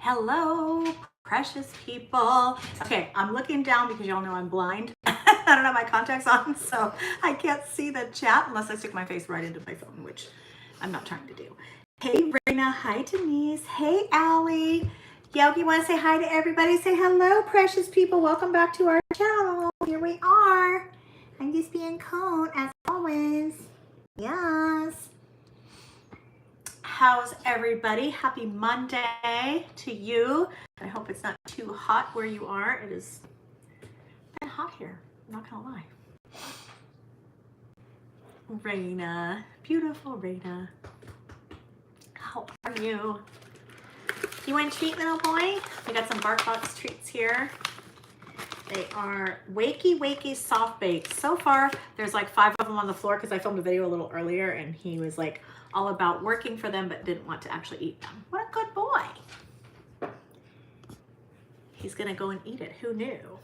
Hello, precious people. Okay, I'm looking down because y'all know I'm blind. I don't have my contacts on, so I can't see the chat unless I stick my face right into my phone, which I'm not trying to do. Hey, Raina. Hi, Denise. Hey, Allie. Yogi, want to say hi to everybody? Say hello, precious people. Welcome back to our channel. Here we are. I'm just being cold, as always. Yes. How's everybody? Happy Monday to you. I hope it's not too hot where you are. It is been hot here, I'm not gonna lie. Raina, beautiful Raina. How are you? You want a treat, little boy? We got some Bark Box treats here. They are wakey soft bakes. So far, there's like 5 of them on the floor because I filmed a video a little earlier and he was like all about working for them but didn't want to actually eat them. What a good boy. He's gonna go and eat it. Who knew?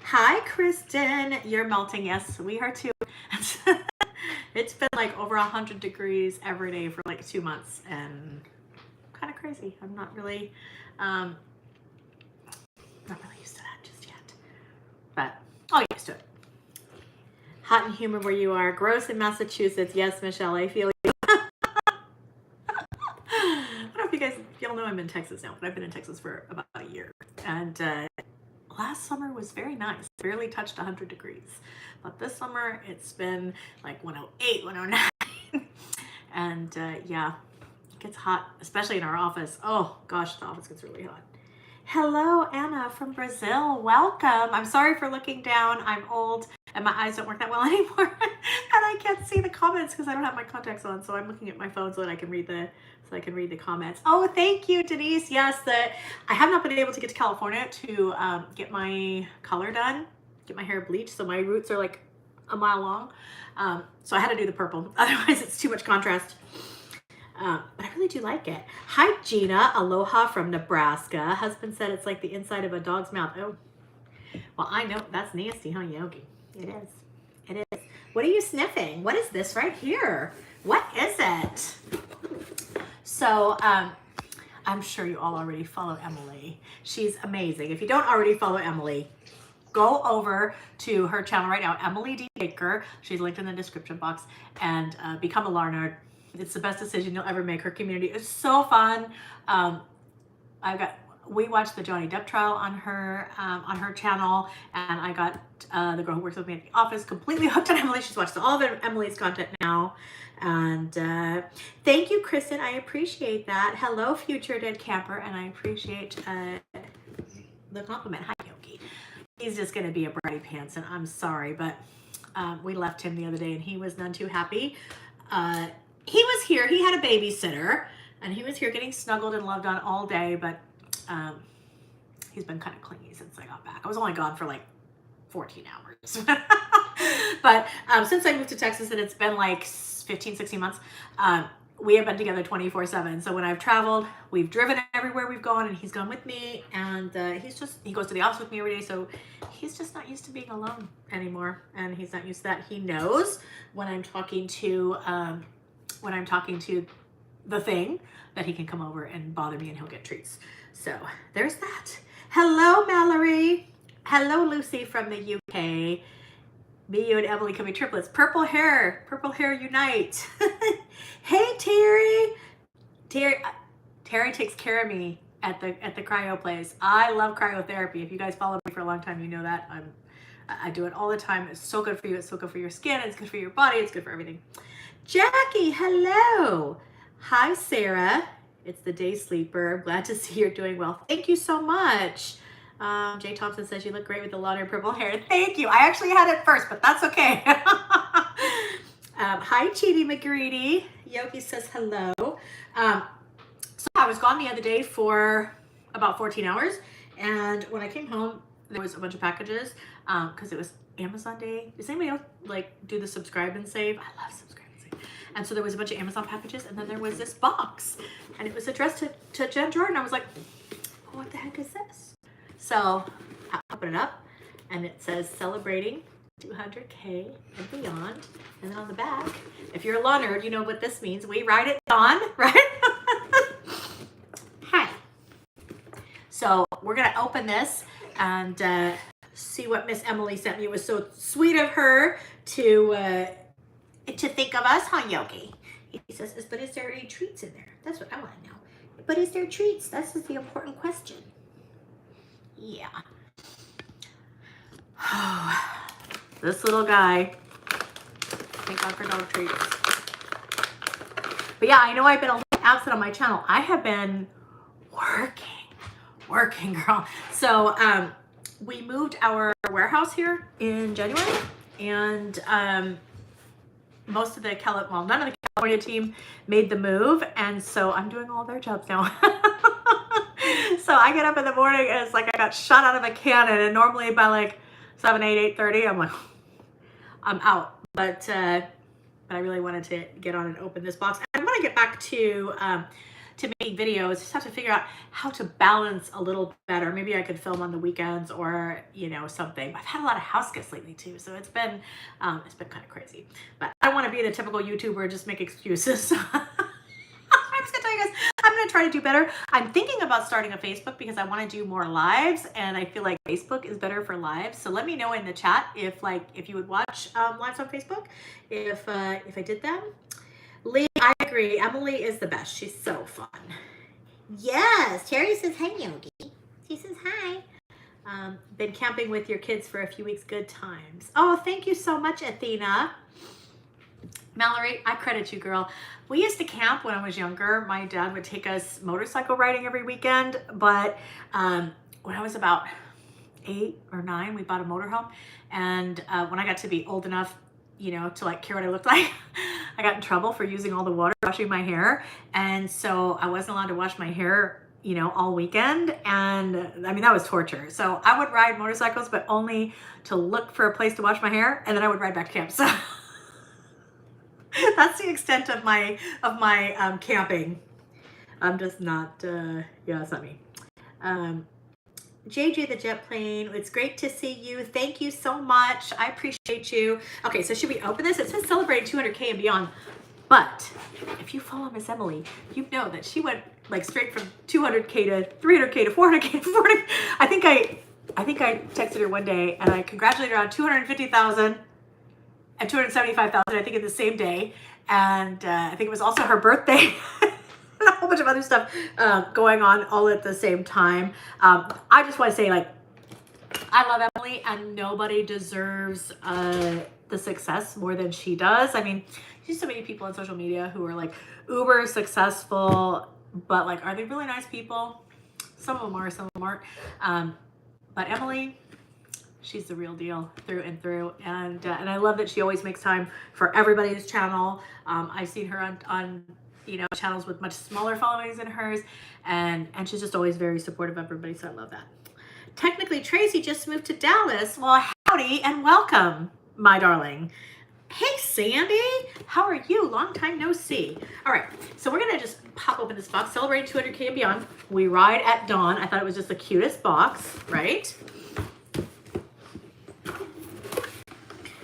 Hi, Kristen. You're melting. Yes, we are too. It's been like over 100 degrees every day for like 2 months and kind of crazy. I'm not really used to that just yet, but I'll get used to it. Hot and humid where you are. Gross in Massachusetts. Yes, Michelle, I feel you. I don't know if y'all know I'm in Texas now, but I've been in Texas for about a year. And last summer was very nice. Barely touched 100 degrees. But this summer, it's been like 108, 109. And yeah, it gets hot, especially in our office. Oh gosh, the office gets really hot. Hello, Anna from Brazil. Welcome. I'm sorry for looking down. I'm old and my eyes don't work that well anymore. And I can't see the comments because I don't have my contacts on. So I'm looking at my phone so that I can read the comments. Oh, thank you, Denise. Yes, I have not been able to get to California to get my color done, get my hair bleached. So my roots are like a mile long. So I had to do the purple. Otherwise, it's too much contrast. But I really do like it. Hi, Gina. Aloha from Nebraska. Husband said it's like the inside of a dog's mouth. Oh, well, I know that's nasty, huh, Yogi? It is. It is. What are you sniffing? What is this right here? What is it? So, I'm sure you all already follow Emily. She's amazing. If you don't already follow Emily, go over to her channel right now, Emily D. Baker. She's linked in the description box, and become a lawner. It's the best decision you'll ever make. Her community is so fun. We watched the Johnny Depp trial on her channel, and I got the girl who works with me at the office completely hooked on Emily. She's watched all of Emily's content now. And thank you, Kristen. I appreciate that. Hello, future dead camper, and I appreciate the compliment. Hi, Yogi. He's just going to be a bratty pants, and I'm sorry, but we left him the other day, and he was none too happy. He was here. He had a babysitter, and he was here getting snuggled and loved on all day, but he's been kind of clingy since I got back. I was only gone for like 14 hours. But since I moved to Texas, and it's been like 15, 16 months, we have been together 24/7. So when I've traveled, we've driven everywhere we've gone, and he's gone with me, and he goes to the office with me every day. So he's just not used to being alone anymore, and he's not used to that. He knows when I'm talking to the thing that he can come over and bother me, and he'll get treats. So there's that. Hello, Mallory. Hello, Lucy from the UK. Me, you, and Emily can be triplets. Purple hair unite. Hey, Terry. Terry takes care of me at the cryo place. I love cryotherapy. If you guys follow me for a long time, you know that. I do it all the time. It's so good for you. It's so good for your skin. It's good for your body. It's good for everything. Jackie, hello. Hi, Sarah. It's the day sleeper. Glad to see you're doing well. Thank you so much. Jay Thompson says you look great with the lawnerd purple hair. Thank you. I actually had it first, but that's okay. Hi, Cheaty McGreedy. Yogi says hello. So I was gone the other day for about 14 hours. And when I came home, there was a bunch of packages because it was Amazon Day. Does anybody else like do the subscribe and save? I love subscribe and save. And so there was a bunch of Amazon packages, and then there was this box, and it was addressed to Jen Jordan. I was like, what the heck is this? So I open it up, and it says celebrating 200K and beyond. And then on the back, if you're a law nerd, you know what this means. We write it on, right? Hi. So we're going to open this and see what Miss Emily sent me. It was so sweet of her to think of us, huh, Yogi? He says, but is there any treats in there? That's what I want to know. But is there treats? That's the important question. Yeah. This little guy. Thank God for dog treats. But yeah, I know I've been a little absent on my channel. I have been working, girl. So we moved our warehouse here in January, and most of the none of the California team made the move, and so I'm doing all their jobs now. So I get up in the morning and it's like I got shot out of a cannon, and normally by like 7, 8, 8:30, I'm like, I'm out. But I really wanted to get on and open this box. I want to get back to making videos. Just have to figure out how to balance a little better. Maybe I could film on the weekends or, you know, something. I've had a lot of house guests lately too, so it's been kind of crazy. But I don't want to be the typical YouTuber and just make excuses. I'm just gonna tell you guys, I'm gonna try to do better. I'm thinking about starting a Facebook because I want to do more lives, and I feel like Facebook is better for lives. So let me know in the chat if you would watch lives on Facebook if I did them. Lee, I agree. Emily is the best. She's so fun. Yes, Terry says hi, Yogi. She says hi. Been camping with your kids for a few weeks. Good times. Oh, thank you so much, Athena. Mallory, I credit you, girl. We used to camp when I was younger. My dad would take us motorcycle riding every weekend, but when I was about 8 or 9, we bought a motorhome, and when I got to be old enough, you know, to like care what I looked like, I got in trouble for using all the water washing my hair, and so I wasn't allowed to wash my hair, you know, all weekend, and I mean that was torture. So I would ride motorcycles, but only to look for a place to wash my hair, and then I would ride back to camp. So that's the extent of my camping. I'm just not yeah, it's not me. JJ the jet plane, it's great to see you. Thank you so much. I appreciate you. Okay, so should we open this? It says celebrating 200K and beyond, but if you follow Miss Emily, you know that she went like straight from 200K to 300K to 400K to 40. I think I texted her one day and I congratulated her on 250,000 and 275,000, I think, in the same day. And I think it was also her birthday. And a whole bunch of other stuff going on all at the same time. I just want to say, like, I love Emily, and nobody deserves the success more than she does. I mean, she's so many people on social media who are like uber successful, but like, are they really nice people? Some of them are, some of them aren't. But Emily, she's the real deal through and through, and I love that she always makes time for everybody's channel. I've seen her on you know, channels with much smaller followings than hers, and she's just always very supportive of everybody, so I love that. Technically, Tracy just moved to Dallas. Well, howdy and welcome, my darling. Hey, Sandy, how are you? Long time no see. All right, so we're gonna just pop open this box, celebrating 200K and beyond. We ride at dawn. I thought it was just the cutest box, right?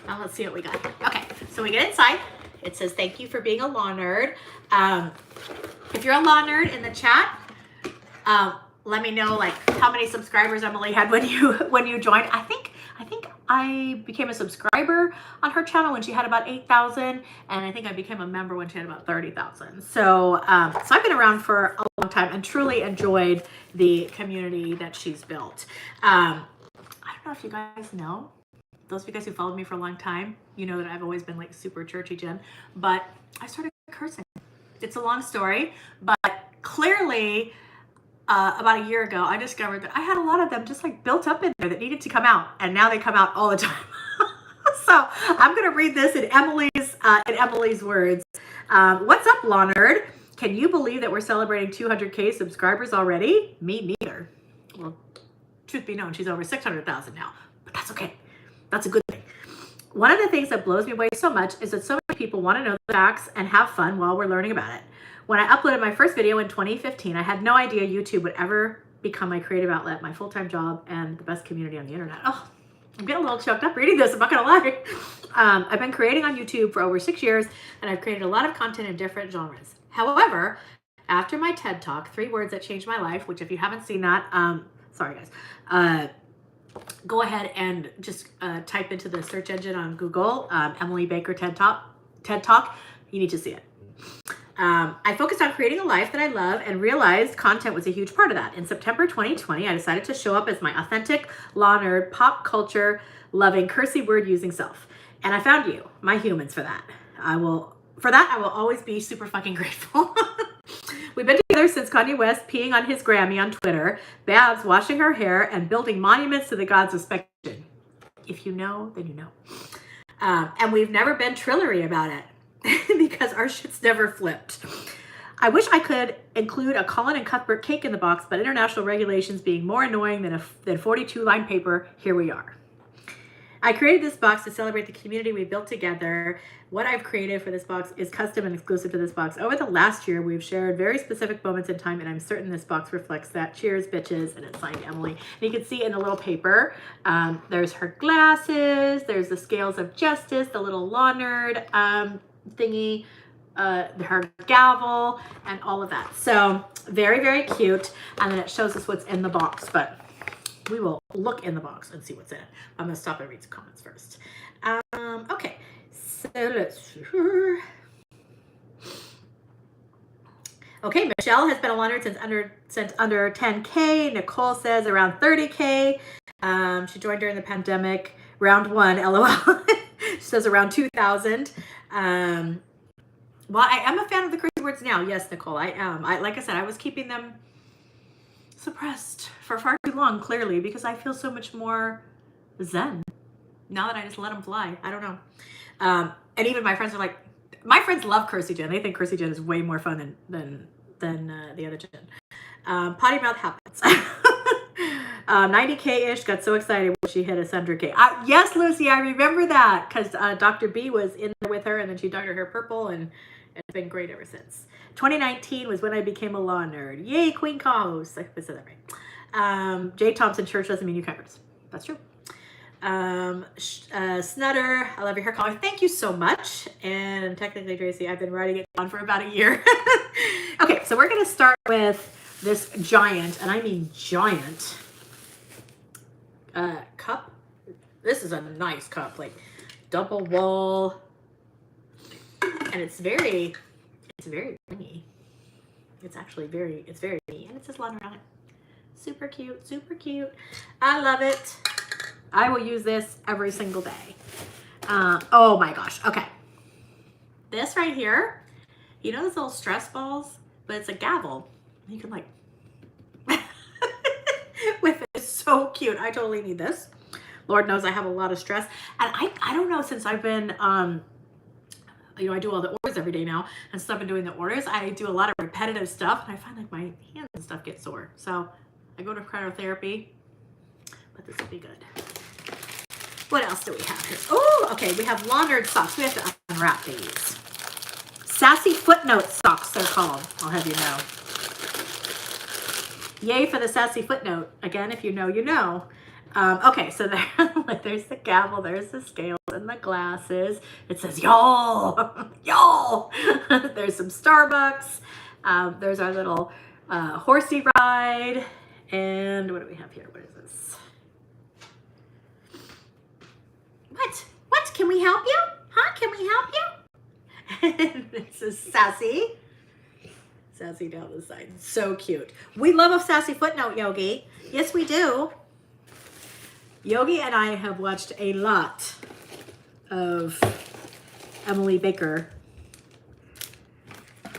Now let's see what we got here. Okay, so we get inside. It says, thank you for being a law nerd. If you're a law nerd in the chat, let me know like how many subscribers Emily had when you joined. I think I became a subscriber on her channel when she had about 8,000, and I think I became a member when she had about 30,000. So so I've been around for a long time and truly enjoyed the community that she's built. I don't know if you guys know, those of you guys who followed me for a long time, you know that I've always been like super churchy Jen, but I started cursing. It's a long story, but clearly about a year ago, I discovered that I had a lot of them just like built up in there that needed to come out, and now they come out all the time. So I'm gonna read this in Emily's words. What's up, Law Nerd? Can you believe that we're celebrating 200K subscribers already? Me neither. Well, truth be known, she's over 600,000 now, but that's okay. That's a good thing. One of the things that blows me away so much is that so many people want to know the facts and have fun while we're learning about it. When I uploaded my first video in 2015, I had no idea YouTube would ever become my creative outlet, my full-time job, and the best community on the internet. Oh, I'm getting a little choked up reading this, I'm not gonna lie. I've been creating on YouTube for over 6 years, and I've created a lot of content in different genres. However, After my TED Talk, 3 words that changed my life, which if you haven't seen that, sorry guys, go ahead and just type into the search engine on Google, Emily Baker TED Talk. You need to see it. I focused on creating a life that I love and realized content was a huge part of that. In September 2020, I decided to show up as my authentic, law nerd, pop culture loving, cursey word using self. And I found you, my humans, for that. I will always be super fucking grateful. We've been together since Kanye West peeing on his Grammy on Twitter, Babs washing her hair, and building monuments to the gods of speculation. If you know, then you know. And we've never been trillery about it because our shit's never flipped. I wish I could include a Colin and Cuthbert cake in the box, but international regulations being more annoying than 42-line paper, here we are. I created this box to celebrate the community we built together. What I've created for this box is custom and exclusive to this box. Over the last year, we've shared very specific moments in time, and I'm certain this box reflects that. Cheers, bitches. And it's signed Emily. And you can see in the little paper, there's her glasses, there's the scales of justice, the little law nerd thingy, her gavel, and all of that. So very, very cute. And then it shows us what's in the box, but we will look in the box and see what's in it. I'm going to stop and read some comments first. Okay, so let's... Okay, Michelle has been a lawner since under 10K. Nicole says around 30K. She joined during the pandemic. Round 1, LOL. She says around 2,000. Well, I am a fan of the crazy words now. Yes, Nicole, I am. Like I said, I was keeping them suppressed for far too long, clearly, because I feel so much more zen now that I just let them fly. I don't know. And even my friends are like, my friends love Cursey Jen. They think Cursey Jen is way more fun than the other Jen. Potty mouth happens. 90K-ish, got so excited when she hit 100K. Yes, Lucy, I remember that because Dr. B was in there with her and then she dyed her hair purple and it's been great ever since. 2019 was when I became a law nerd. Yay, Queen Cos. I said that right. J. Thompson Church doesn't mean you covers. That's true. Snutter, I love your hair color. Thank you so much. And technically, Tracy, I've been writing it on for about a year. Okay, so we're going to start with this giant, and I mean giant, cup. This is a nice cup, like double wall. And it's very tiny. It's actually very tiny. And it says laundry on it. Super cute, super cute. I love it. I will use this every single day. Oh my gosh. Okay. This right here, you know those little stress balls? But it's a gavel. You can like, with it. It's so cute. I totally need this. Lord knows I have a lot of stress. And I don't know, since I've been, you know, I do all the orders every day now, and since I've been doing the orders, I do a lot of repetitive stuff, and I find like my hands and stuff get sore. So I go to cryotherapy, but this will be good. What else do we have here? Oh, okay, we have law nerd socks. We have to unwrap these. Sassy footnote socks, they're called. I'll have you know. Yay for the sassy footnote. Again, if you know, you know. Okay, so there's the gavel, there's the scales and the glasses. It says, y'all, y'all. There's some Starbucks. There's our little horsey ride. And what do we have here? What is this? What? Can we help you? Huh? Can we help you? This is sassy. Sassy down the side. So cute. We love a sassy footnote, Yogi. Yes, we do. Yogi and I have watched a lot of Emily Baker.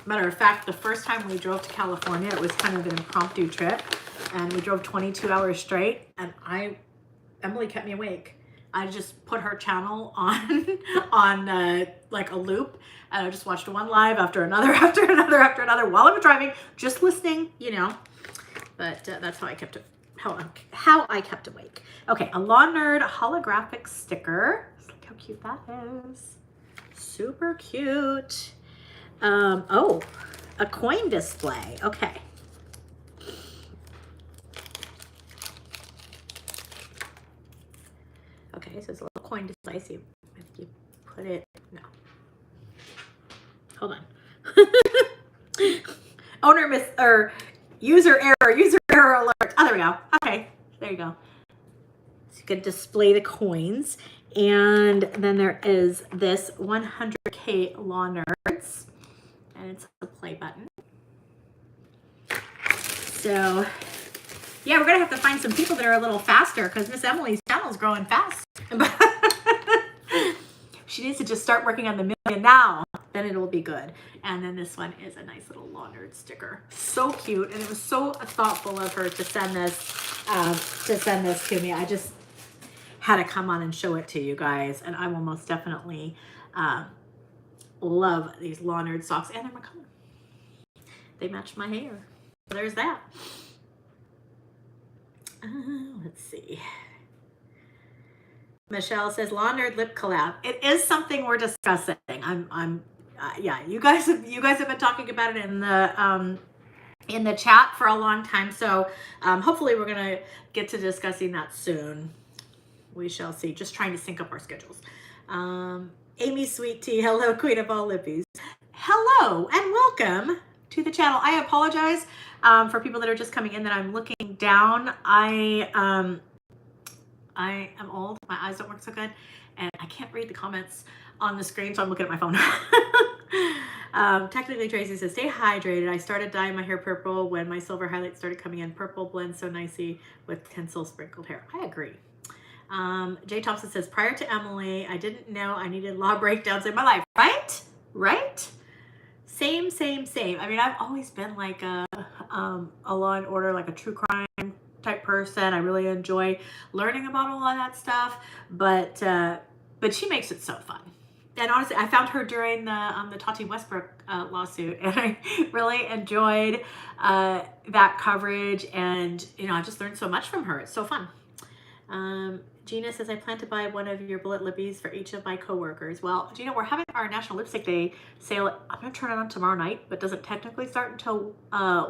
Matter of fact, the first time we drove to California, it was kind of an impromptu trip, and we drove 22 hours straight, and Emily kept me awake. I just put her channel on like a loop, and I just watched one live after another, after another while I was driving, just listening, you know. But that's how I kept it. How I kept awake. Okay, a Law Nerd holographic sticker. Look how cute that is. Super cute. Oh, a coin display. Okay. Okay, so it's a little coin display. So if you put it, no. Hold on. owner miss or user error alert. Oh, there we go. Okay, there you go. So you can display the coins. And then there is this 100K lawnerds, and it's a play button. So yeah, we're gonna have to find some people that are a little faster because Miss Emily's channel is growing fast. She needs to just start working on the million now, then it will be good. And then this one is a nice little lawnerd sticker. So cute, and it was so thoughtful of her to send this to me. I just had to come on and show it to you guys, and I will most definitely love these lawnerd socks, and they're my color. They match my hair. So there's that. Let's see. Michelle says lawnerd lip collab. It is something we're discussing. Yeah, you guys have been talking about it in the chat for a long time. So hopefully we're gonna get to discussing that soon. We shall see. Just trying to sync up our schedules. Amy Sweet Tea, hello, Queen of all lippies. Hello and welcome to the channel. I apologize for people that are just coming in that I'm looking down. I am old, my eyes don't work so good, and I can't read the comments on the screen, so I'm looking at my phone. Technically, Tracy says, stay hydrated. I started dyeing my hair purple when my silver highlights started coming in. Purple blends so nicely with tinsel sprinkled hair. I agree. Jay Thompson says, prior to Emily, I didn't know I needed law breakdowns in my life. Right? Right? Same. I mean, I've always been like a Law and Order, like a true crime type person. I really enjoy learning about all of that stuff, but she makes it so fun. And honestly, I found her during the Tati Westbrook lawsuit, and I really enjoyed that coverage. And I just learned so much from her. It's so fun. Gina says, I plan to buy one of your bullet lippies for each of my coworkers. Well, Gina, we're having our National Lipstick Day sale. I'm going to turn it on tomorrow night, but doesn't technically start until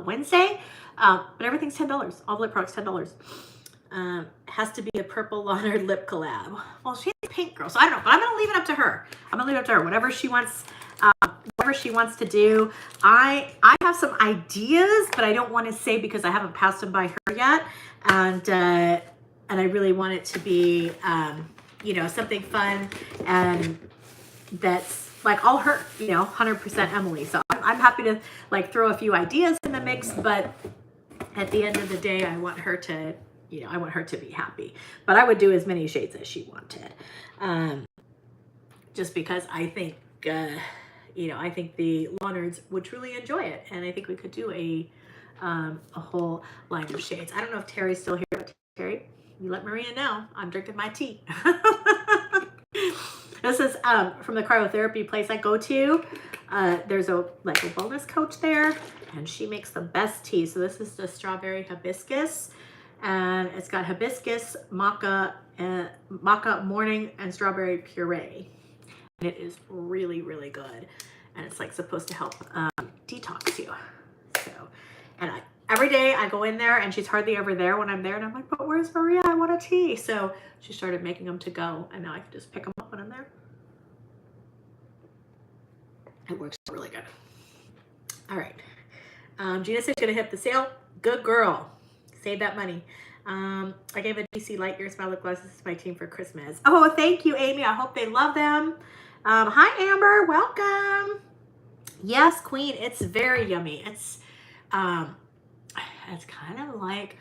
Wednesday. But everything's $10. All the lip products, $10. Has to be a purple lawnerd lip collab. Well, she's a pink girl, so I don't know, but I'm going to leave it up to her. Whatever she wants. Whatever she wants to do. I have some ideas, but I don't want to say because I haven't passed them by her yet. And I really want it to be, something fun and that's like all her, 100% Emily. So I'm happy to like throw a few ideas in the mix, but at the end of the day, I want her to, be happy. But I would do as many shades as she wanted, just because I think, I think the lawners would truly enjoy it, and I think we could do a whole line of shades. I don't know if Terry's still here. But Terry, you let Marina know I'm drinking my tea. This is from the cryotherapy place I go to. There's a wellness coach there, and she makes the best tea. So this is the strawberry hibiscus, and it's got hibiscus, maca morning, and strawberry puree. And it is really, really good, and it's like supposed to help detox you. So, and every day I go in there, and she's hardly ever there when I'm there, and I'm like, but where's Maria? I want a tea. So she started making them to go, and now I can just pick them up when I'm there. It works really good. All right. Gina said she's going to hit the sale. Good girl. Save that money. I gave a DC Light Years my lip glasses to my team for Christmas. Oh, thank you, Amy. I hope they love them. Hi, Amber. Welcome. Yes, Queen. It's very yummy. It's kind of like,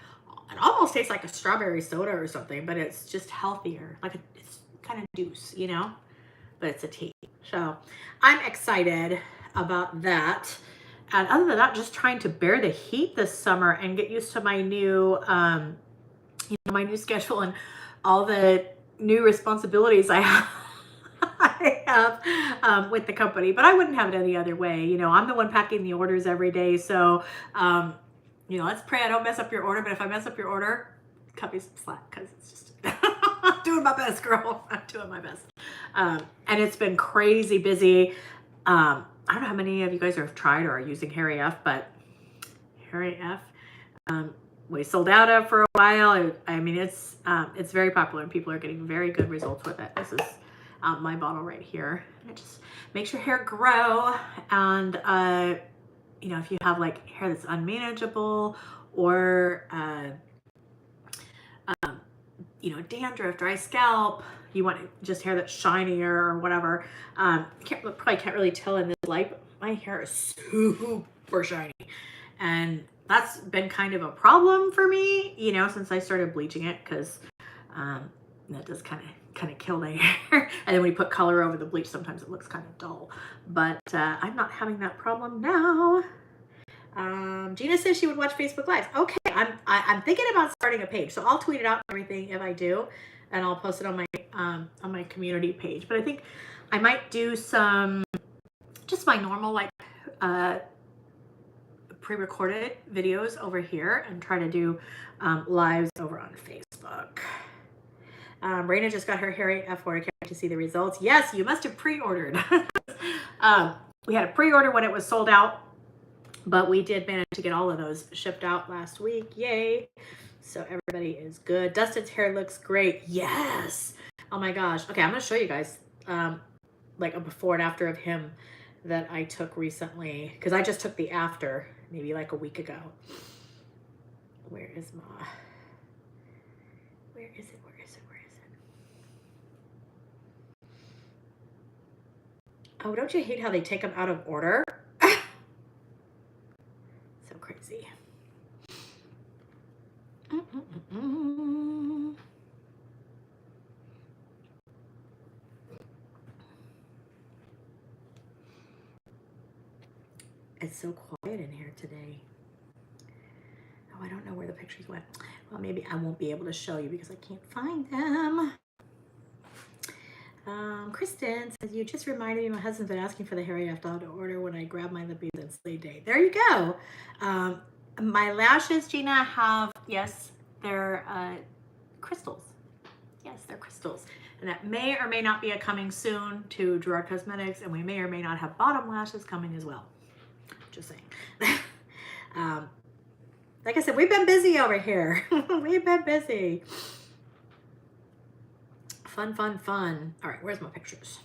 it almost tastes like a strawberry soda or something, but it's just healthier. Like it's kind of juice, but it's a tea. So I'm excited about that. And other than that, just trying to bear the heat this summer and get used to my new, my new schedule and all the new responsibilities I have with the company. But I wouldn't have it any other way. I'm the one packing the orders every day. So, let's pray I don't mess up your order. But if I mess up your order, cut me some slack, because it's just I'm doing my best, girl. I'm doing my best. And it's been crazy busy. I don't know how many of you guys have tried or are using Harry F, but Harry F, we sold out of for a while. I mean, it's very popular, and people are getting very good results with it. This is my bottle right here. It just makes your hair grow, and you know, if you have like hair that's unmanageable, or you know, dandruff, dry scalp, you want just hair that's shinier or whatever. Probably can't really tell in this light, but my hair is super shiny, and that's been kind of a problem for me, you know, since I started bleaching it, because that does kind of kill the hair. And then when you put color over the bleach, sometimes it looks kind of dull. But I'm not having that problem now. Gina says she would watch Facebook Lives. Okay, I'm thinking about starting a page, so I'll tweet it out and everything if I do, and I'll post it on my community page. But I think I might do some just my normal like pre-recorded videos over here, and try to do lives over on Facebook. Raina just got her hairy F order. Can't wait to see the results. Yes, you must have pre-ordered. We had a pre-order when it was sold out, but we did manage to get all of those shipped out last week. Yay. So everybody is good. Dustin's hair looks great. Yes. Oh my gosh. Okay, I'm going to show you guys like a before and after of him that I took recently, because I just took the after maybe like a week ago. Where is Ma? Where is it? Where is it? Where is it? Oh, don't you hate how they take them out of order? So crazy. It's so quiet in here today. Oh, I don't know where the pictures went. Well, maybe I won't be able to show you because I can't find them. Kristen says, you just reminded me my husband's been asking for the hair I have to order when I grab my lippies and sleigh day. There you go. My lashes, Gina, have, yes, they're crystals. Yes, they're crystals. And that may or may not be coming soon to Gerard Cosmetics, and we may or may not have bottom lashes coming as well. Just saying. Like I said, we've been busy over here. We've been busy. Fun, fun, fun. All right, where's my pictures?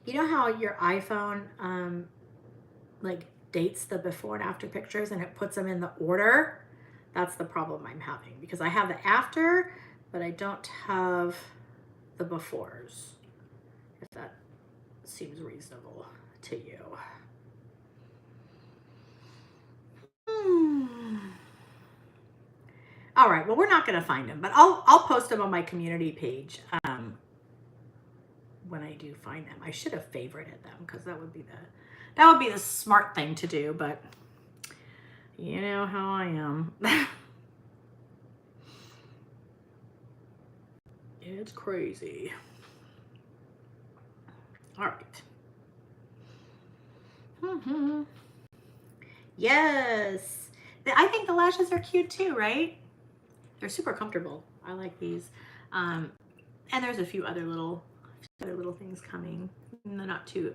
You know how your iPhone like dates the before and after pictures and it puts them in the order? That's the problem I'm having, because I have the after, but I don't have the befores, if that seems reasonable to you. All right, well, we're not going to find them, but I'll post them on my community page when I do find them. I should have favorited them, because that would be the smart thing to do, but you know how I am. It's crazy. All right. Yes. I think the lashes are cute too, right? They're super comfortable. I like these. And there's a few other little things coming in the not too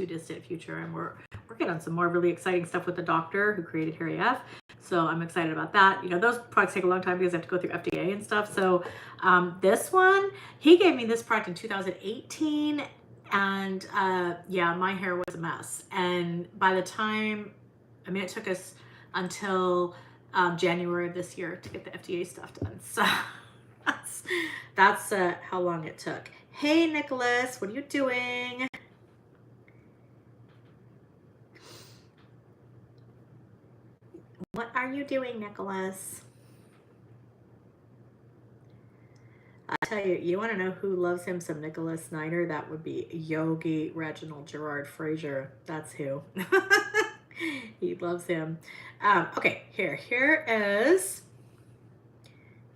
distant future, and we're working on some more really exciting stuff with the doctor who created Harry F. So I'm excited about that. You know, those products take a long time because I have to go through FDA and stuff. So this one, he gave me this product in 2018, and yeah, my hair was a mess. And by the time, I mean, it took us until January of this year to get the FDA stuff done. So that's how long it took. Hey, Nicholas, what are you doing? What are you doing, Nicholas? I tell you, you want to know who loves him some Nicholas Snyder? That would be Yogi Reginald Gerard Frazier. That's who. He loves him. Okay, here is.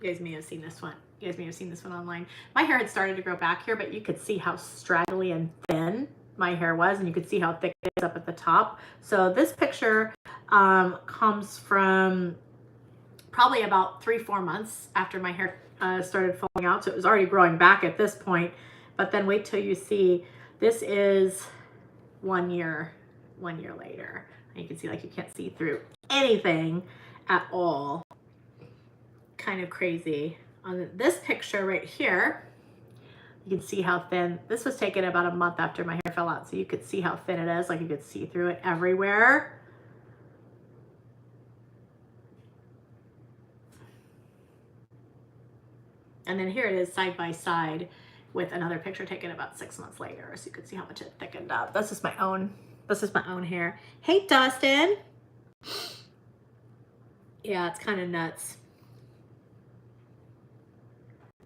You guys may have seen this one. You guys may have seen this one online. My hair had started to grow back here, but you could see how straggly and thin my hair was, and you could see how thick it is up at the top. So this picture comes from probably about 3-4 months after my hair started falling out. So it was already growing back at this point, but then wait till you see, this is 1 year later. And you can see, like, you can't see through anything at all. Kind of crazy. On this picture right here, you can see how thin. This was taken about a month after my hair fell out, so you could see how thin it is. Like you could see through it everywhere. And then here it is side by side with another picture taken about 6 months later, so you can see how much it thickened up. This is my own hair. Hey, Dustin. Yeah, it's kind of nuts.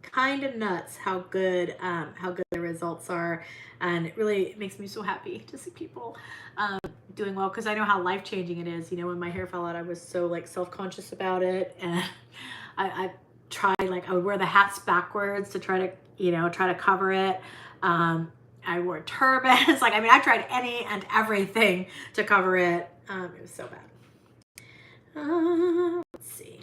Kind of nuts how good the results are, and it really makes me so happy to see people doing well, because I know how life-changing it is. You know, when my hair fell out, I was so like self-conscious about it, and I tried, like I would wear the hats backwards to try to cover it. I wore turbans. Like, I mean, I tried any and everything to cover it. It was so bad. Let's see.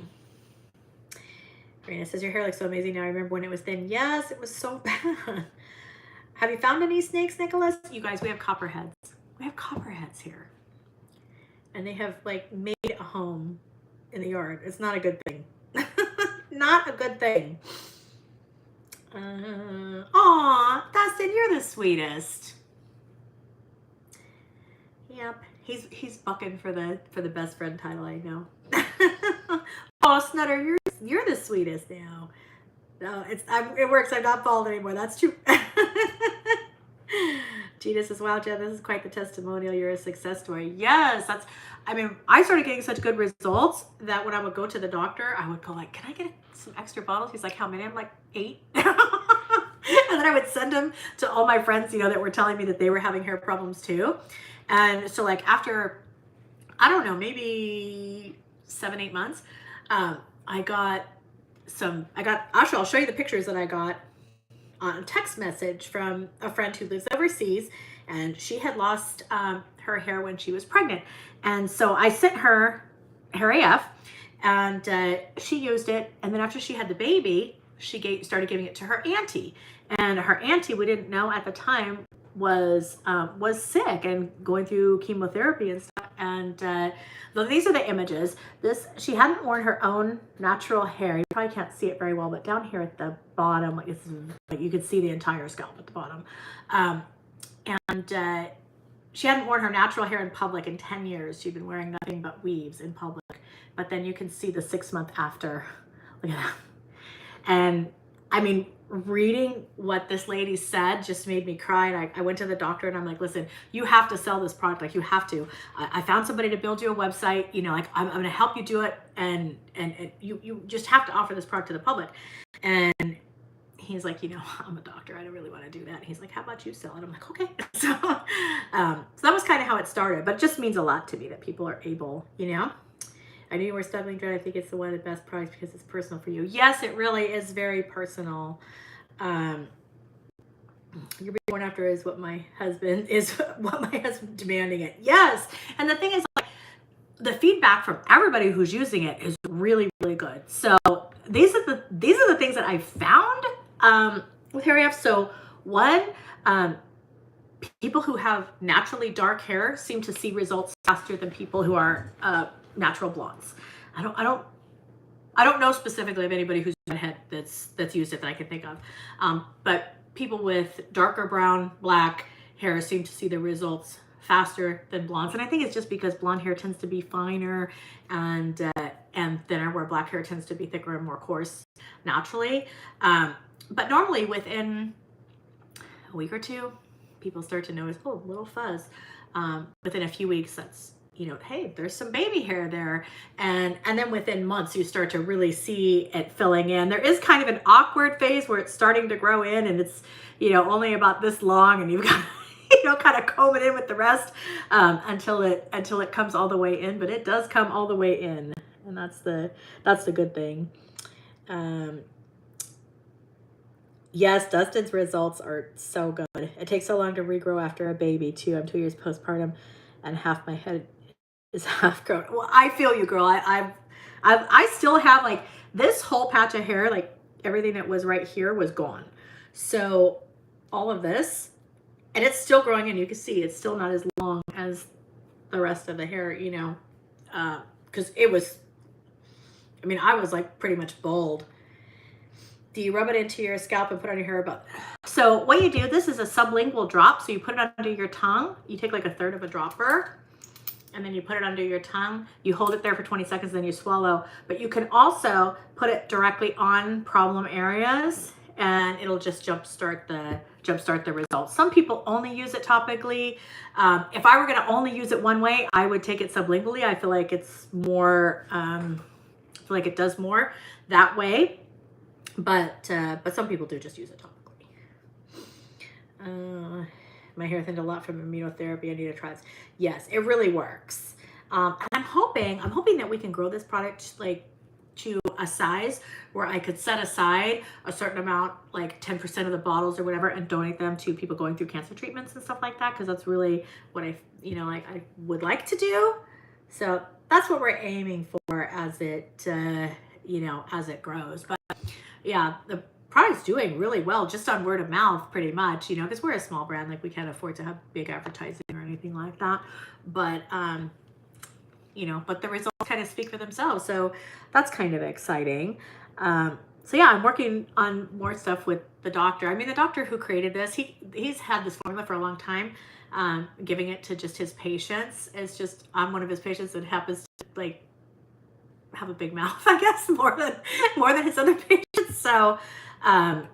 Marina says, your hair looks so amazing now. I remember when it was thin. Yes, it was so bad. Have you found any snakes, Nicholas? You guys, we have copperheads. We have copperheads here. And they have like made a home in the yard. It's not a good thing. Not a good thing. Aw, Dustin, you're the sweetest. Yep, he's bucking for the best friend title, I know. Oh, Snutter, you're the sweetest now. No, it works. I'm not bald anymore. That's true. Gina says, wow, Jen, this is quite the testimonial. You're a success story. Yes, I started getting such good results that when I would go to the doctor, I would go like, can I get some extra bottles? He's like, how many? I'm like, 8. And then I would send them to all my friends, that were telling me that they were having hair problems too. And so like after, I don't know, maybe 7-8 months, actually, I'll show you the pictures that I got on a text message from a friend who lives overseas, and she had lost her hair when she was pregnant. And so I sent her hair AF, and she used it. And then after she had the baby, she started giving it to her auntie. And her auntie, we didn't know at the time, was sick and going through chemotherapy and stuff. And these are the images. She hadn't worn her own natural hair. You probably can't see it very well, but down here at the bottom, like you could see the entire scalp at the bottom. And she hadn't worn her natural hair in public in 10 years. She'd been wearing nothing but weaves in public. But then you can see the 6 month after. Look at that. And I mean, reading what this lady said just made me cry. And I went to the doctor and I'm like, listen, you have to sell this product. Like, you have to. I found somebody to build you a website, like I'm going to help you do it. And you just have to offer this product to the public. And he's like, I'm a doctor. I don't really want to do that. And he's like, how about you sell it? I'm like, okay. So that was kind of how it started, but it just means a lot to me that people are able, I knew you were studying Gerard. I think it's one of the best products because it's personal for you. Yes, it really is very personal. You're being born after is what my husband demanding it. Yes. And the thing is, like, the feedback from everybody who's using it is really, really good. So these are the things that I found with hair AF. So one, people who have naturally dark hair seem to see results faster than people who are natural blondes. I don't know specifically of anybody who's redhead that's used it that I can think of. But people with darker brown, black hair seem to see the results faster than blondes. And I think it's just because blonde hair tends to be finer and thinner, where black hair tends to be thicker and more coarse naturally. But normally within a week or two, people start to notice, a little fuzz. Within a few weeks, that's, hey, there's some baby hair there. And then within months, you start to really see it filling in. There is kind of an awkward phase where it's starting to grow in and it's, only about this long, and you've got, kind of comb it in with the rest until it comes all the way in. But it does come all the way in. And that's the good thing. Yes, Dustin's results are so good. It takes so long to regrow after a baby too. I'm 2 years postpartum and half my head is half grown. Well, I feel you, girl. I still have, like, this whole patch of hair, like everything that was right here was gone. So all of this, and it's still growing in. You can see it's still not as long as the rest of the hair, because I was like pretty much bald. Do you rub it into your scalp and put it on your hair? But so what you do, this is a sublingual drop. So you put it under your tongue. You take like a third of a dropper and then you put it under your tongue. You hold it there for 20 seconds, then you swallow. But you can also put it directly on problem areas and it'll just jumpstart the results. Some people only use it topically. If I were going to only use it one way, I would take it sublingually. I feel like it's more, I feel like it does more that way. But some people do just use it topically. My hair thinned a lot from immunotherapy. I need to try this. Yes, it really works. And I'm hoping that we can grow this product like to a size where I could set aside a certain amount, like 10% of the bottles or whatever, and donate them to people going through cancer treatments and stuff like that. Because that's really what I would like to do. So that's what we're aiming for as it, as it grows. But yeah, the product's doing really well just on word of mouth, pretty much, because we're a small brand, like we can't afford to have big advertising or anything like that. But, but the results kind of speak for themselves. So that's kind of exciting. So yeah, I'm working on more stuff with the doctor. I mean, the doctor who created this, he's had this formula for a long time, giving it to just his patients. It's just, I'm one of his patients that happens to like have a big mouth, I guess, more than his other patients. So, and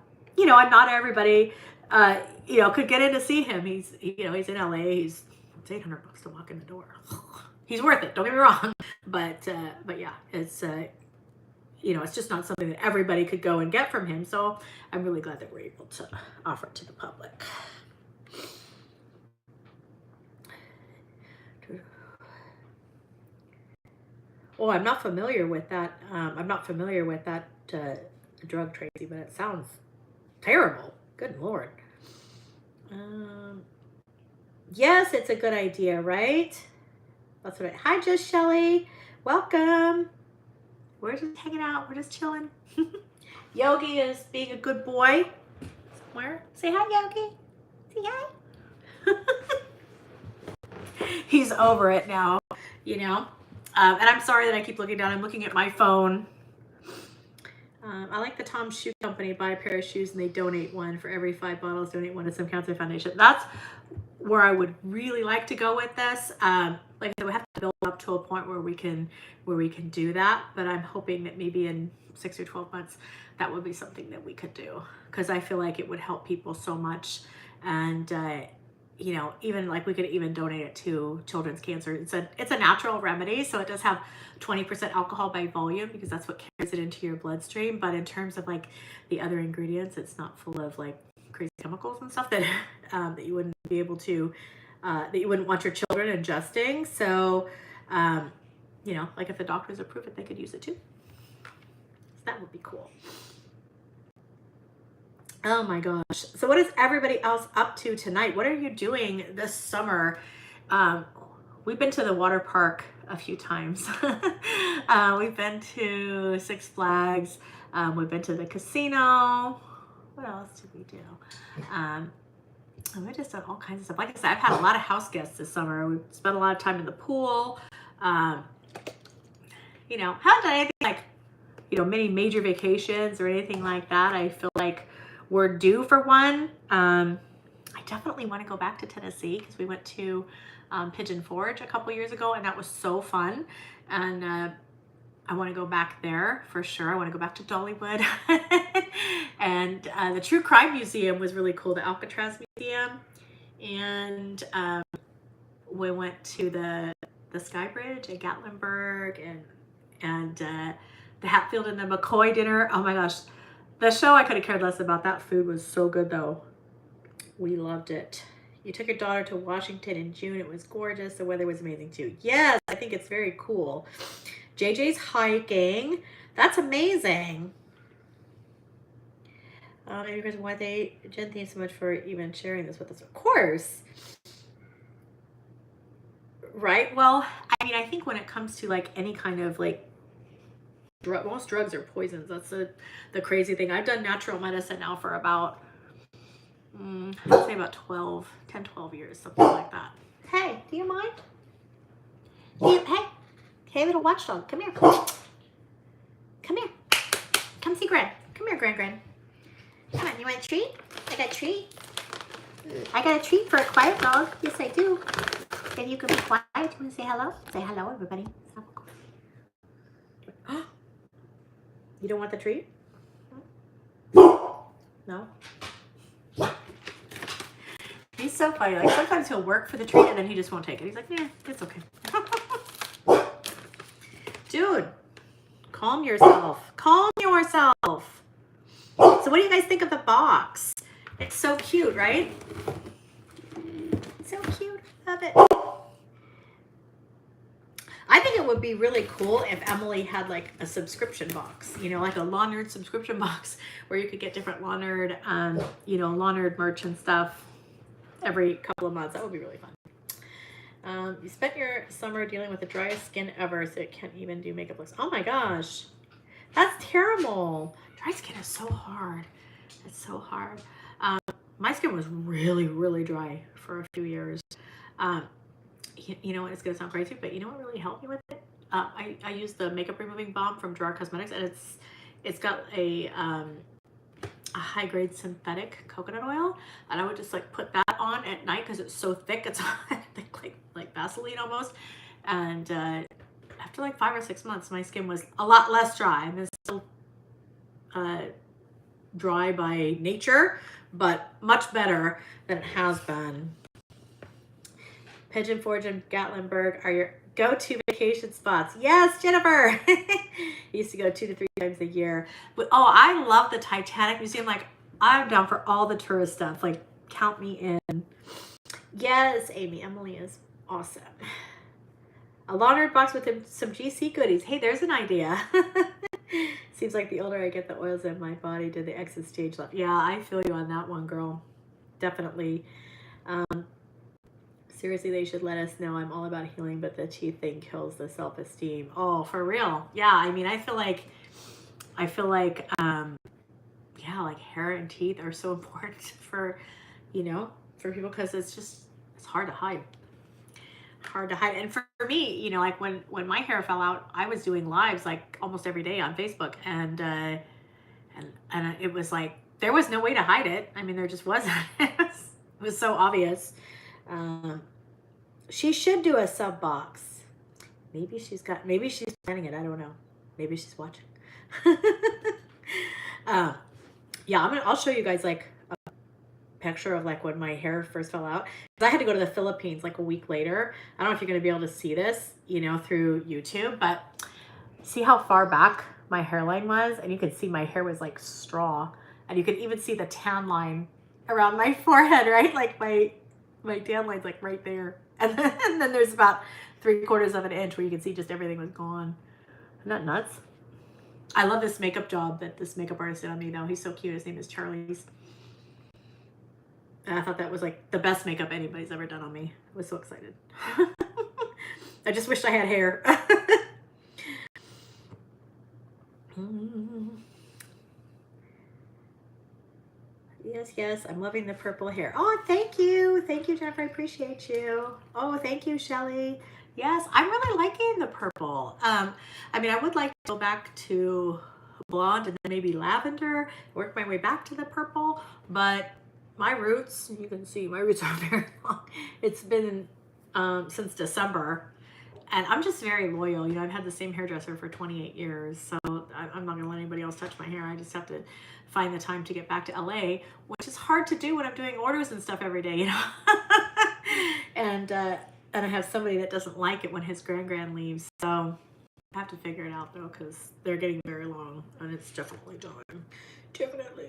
not everybody, could get in to see him. He's in LA. It's $800 to walk in the door. He's worth it. Don't get me wrong. But yeah, it's, it's just not something that everybody could go and get from him. So I'm really glad that we're able to offer it to the public. Oh, I'm not familiar with that. Drug, Tracy, but it sounds terrible. Good Lord. Yes, it's a good idea, right? That's what hi, just Shelly. Welcome. We're just hanging out. We're just chilling. Yogi is being a good boy. Somewhere. Say hi, Yogi. Say hi. He's over it now, And I'm sorry that I keep looking down. I'm looking at my phone. I like the Tom Shoe Company. Buy a pair of shoes and they donate one for every 5 bottles. Donate one to some cancer foundation. That's where I would really like to go with this. Like I said, we have to build up to a point where we can do that. But I'm hoping that maybe in 6 or 12 months, that would be something that we could do, because I feel like it would help people so much. And even like we could even donate it to children's cancer. It's a natural remedy, so it does have 20% alcohol by volume because that's what carries it into your bloodstream. But in terms of like the other ingredients, it's not full of like crazy chemicals and stuff that that you wouldn't be able to that you wouldn't want your children ingesting. So like if the doctors approve it, they could use it too. So that would be cool. Oh my gosh. So what is everybody else up to tonight? What are you doing this summer? We've been to the water park a few times. We've been to Six Flags. We've been to the casino. What else did we do? We just done all kinds of stuff. Like I said, I've had a lot of house guests this summer. We've spent a lot of time in the pool. Haven't done anything like, many major vacations or anything like that. I feel like we're due for one. I definitely want to go back to Tennessee because we went to Pigeon Forge a couple years ago and that was so fun. And I want to go back there for sure. I want to go back to Dollywood. And the True Crime Museum was really cool, the Alcatraz Museum. And we went to the Sky Bridge at Gatlinburg and the Hatfield and the McCoy dinner. Oh my gosh. The show, I could have cared less about. That food was so good, though. We loved it. You took your daughter to Washington in June. It was gorgeous. The weather was amazing, too. Yes, I think it's very cool. JJ's hiking. That's amazing. Maybe because why Jen, thanks so much for even sharing this with us. Of course. Right? Well, I mean, I think when it comes to, like, any kind of, like, most drugs are poisons. That's the crazy thing. I've done natural medicine now for about, I'd say about 10, 12 years, something like that. Hey, do you mind? Hey, little watchdog, come here. Come here. Come see Gran. Come here, Gran. Come on, you want a treat? I got a treat. I got a treat for a quiet dog. Yes, I do. If you could be quiet, you want to say hello? Say hello, everybody. You don't want the treat? No? He's so funny. Like sometimes he'll work for the treat and then he just won't take it. He's like, yeah, it's okay. Dude, calm yourself. Calm yourself. So what do you guys think of the box? It's so cute, right? So cute. Love it. I think it would be really cool if Emily had like a subscription box, you know, like a Law Nerd subscription box where you could get different Law Nerd, you know, Law Nerd merch and stuff every couple of months. That would be really fun. You spent your summer dealing with the driest skin ever, so it can't even do makeup looks. Oh my gosh, that's terrible. Dry skin is so hard. It's so hard. My skin was really, really dry for a few years. You know what, it's gonna sound crazy, but you know what really helped me with it? I used the makeup removing balm from Gerard Cosmetics, and it's got a high grade synthetic coconut oil, and I would just like put that on at night because it's so thick. It's thick like Vaseline almost. And after like 5 or 6 months, my skin was a lot less dry. I mean, it's still dry by nature, but much better than it has been. Pigeon Forge and Gatlinburg are your go-to vacation spots. Yes, Jennifer. Used to go 2 to 3 times a year. But oh, I love the Titanic Museum. Like, I'm down for all the tourist stuff. Like, count me in. Yes, Amy. Emily is awesome. A Law Nerd box with some GC goodies. Hey, there's an idea. Seems like the older I get, the oils in my body did the exit stage left. Yeah, I feel you on that one, girl. Definitely. Seriously, they should let us know. I'm all about healing, but the teeth thing kills the self-esteem. Oh, for real. Yeah, I mean, I feel like, yeah, like hair and teeth are so important for, you know, for people, because it's hard to hide. Hard to hide. And for me, you know, like when my hair fell out, I was doing lives like almost every day on Facebook, and it was like, there was no way to hide it. I mean, there just wasn't. It was so obvious. She should do a sub box. Maybe she's planning it. I don't know. Maybe she's watching. Yeah, I'll show you guys like a picture of like when my hair first fell out. Because I had to go to the Philippines like a week later. I don't know if you're going to be able to see this, you know, through YouTube, but see how far back my hairline was? And you can see my hair was like straw. And you can even see the tan line around my forehead, right? Like my tan line's like right there. And then there's about 3/4 of an inch where you can see just everything was gone. Isn't that nuts? I love this makeup job that this makeup artist did on me, though. He's so cute. His name is Charlie's. And I thought that was like the best makeup anybody's ever done on me. I was so excited. I just wished I had hair. Yes, I'm loving the purple hair. Oh, thank you, Jennifer. I appreciate you. Oh, thank you, Shelly. Yes, I'm really liking the purple. I mean, I would like to go back to blonde and then maybe lavender, work my way back to the purple, but my roots, you can see my roots are very long. It's been since December, and I'm just very loyal. You know, I've had the same hairdresser for 28 years, so I'm not gonna let anybody else touch my hair. I just have to find the time to get back to LA, which is hard to do when I'm doing orders and stuff every day, you know. And I have somebody that doesn't like it when his grand leaves, so I have to figure it out though, because they're getting very long, and it's definitely time. Definitely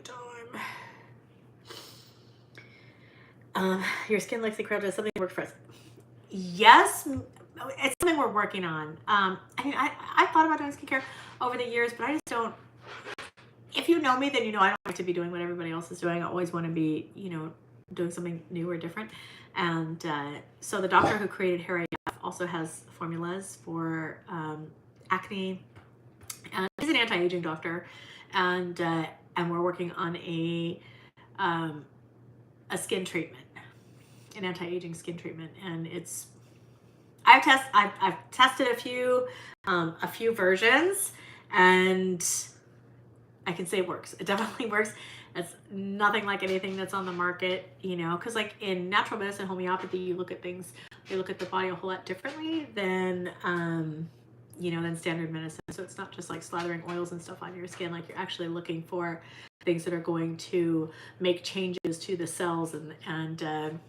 time. Your skin looks incredible. Does something work for us? Yes, it's something we're working on. I mean, I thought about doing skincare over the years, but I just don't. If you know me, then you know I don't like to be doing what everybody else is doing. I always want to be, you know, doing something new or different. And so the doctor who created Hair AF also has formulas for acne. And he's an anti-aging doctor, and we're working on a skin treatment, an anti-aging skin treatment, and it's. I've tested a few versions, and I can say it works. It definitely works. It's nothing like anything that's on the market, you know, because like in natural medicine, homeopathy, you look at things, you look at the body a whole lot differently than, you know, than standard medicine. So it's not just like slathering oils and stuff on your skin. Like you're actually looking for things that are going to make changes to the cells and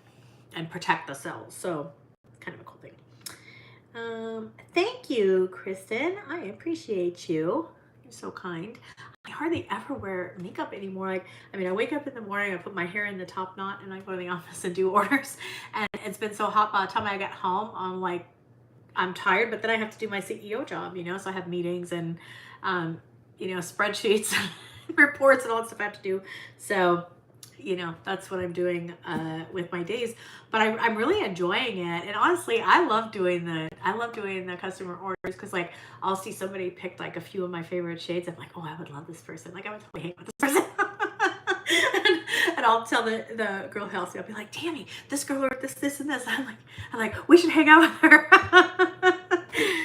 protect the cells. So it's kind of a cool thing. Thank you, Kristen. I appreciate you. You're so kind. I hardly ever wear makeup anymore. Like, I mean, I wake up in the morning, I put my hair in the top knot, and I go to the office and do orders. And it's been so hot by the time I get home, I'm like, I'm tired, but then I have to do my CEO job, you know? So I have meetings and, you know, spreadsheets, reports, and all that stuff I have to do. So, you know, that's what I'm doing with my days, but I'm really enjoying it. And honestly, I love doing the customer orders, because like I'll see somebody pick like a few of my favorite shades. I'm like, oh, I would love this person. Like I would totally hang with this person. and I'll tell the girl who helps me, I'll be like, Tammy, this girl ordered this, and this. I'm like, we should hang out with her.